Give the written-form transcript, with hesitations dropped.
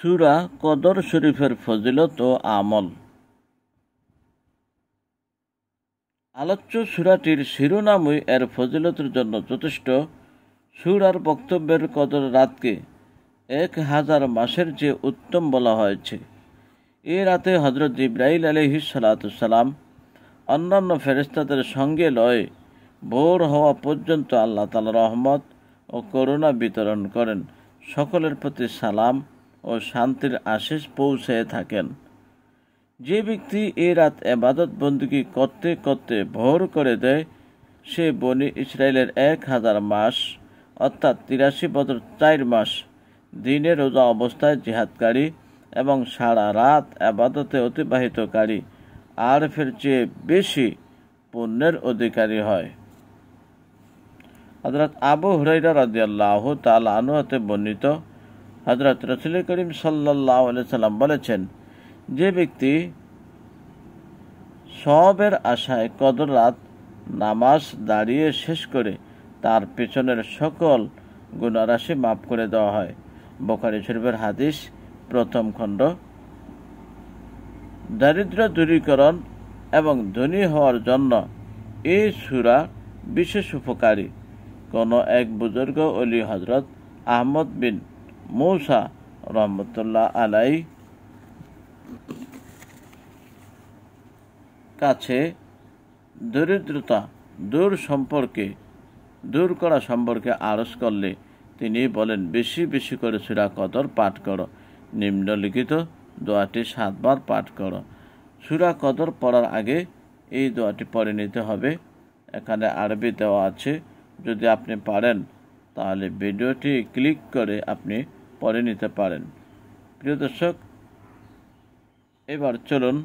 সূরা কদর শরীফের ফজিলত ও আমল। আলোচ্য সূরাটির শিরোনামই এর ফজিলতের জন্য যথেষ্ট। সূরার বক্তব্যের কদর রাতকে 1000 মাসের চেয়ে উত্তম বলা হয়েছে। এ রাতে হযরত জিবরাইল আলাইহিস সালাম অন্যান্য ফেরেশতাদের সঙ্গে লয়ে ভোর হওয়া পর্যন্ত আল্লাহ তাআলার রহমত ও করুণা বিতরণ করেন, সকলের প্রতি সালাম ও শান্তির আশিস পৌঁছে থাকেন। যে ব্যক্তি এই রাত ইবাদত বন্দেগী করতে করতে ভোর করে দেয়, সে বনি ইসরায়েলের 1000 মাস অর্থাৎ 83 বছর 4 মাস দিনে রোজা অবস্থায় জিহাদকারী এবং সারা রাত ইবাদতে অতিবাহিতকারী আরফের চেয়ে বেশি পুণ্যের অধিকারী হয়। হযরত আবু হুরায়রা রাদিয়াল্লাহু তাআলা আনহু হতে বর্ণিত, হযরত রাসূল করিম সাল্লাল্লাহু আলাইহি সাল্লাম বলেছেন, যে ব্যক্তি সওয়াবের আশায় কদর রাত নামাজ দাঁড়িয়ে শেষ করে, তার পেছনের সকল গুনাহরাশি মাফ করে দেওয়া হয়। বুখারী শরীফের হাদিস, প্রথম খণ্ড। দারিদ্র দূরীকরণ এবং ধনী হওয়ার জন্য এই সূরা বিশেষ উপকারী। কোন এক বুজুর্গ ওলি হযরত আহমদ বিন মূসা রহমতুল্লাহ আলাইহি কাছে দরিদ্রতা দূর করা সম্পর্কে আরজ করলে তিনি বলেন, বেশি বেশি করে সূরা কদর পাঠ করো। নিম্নলিখিত দোয়াটি 7 বার পাঠ করো। সূরা কদর পড়ার আগে এই দোয়াটি পড়ে নিতে হবে। এখানে আরবি দেওয়া আছে, যদি আপনি পারেন তাহলে ভিডিওটি ক্লিক করে আপনি পড়ে নিতে পারেন। প্রিয় দর্শক, এবার চলুন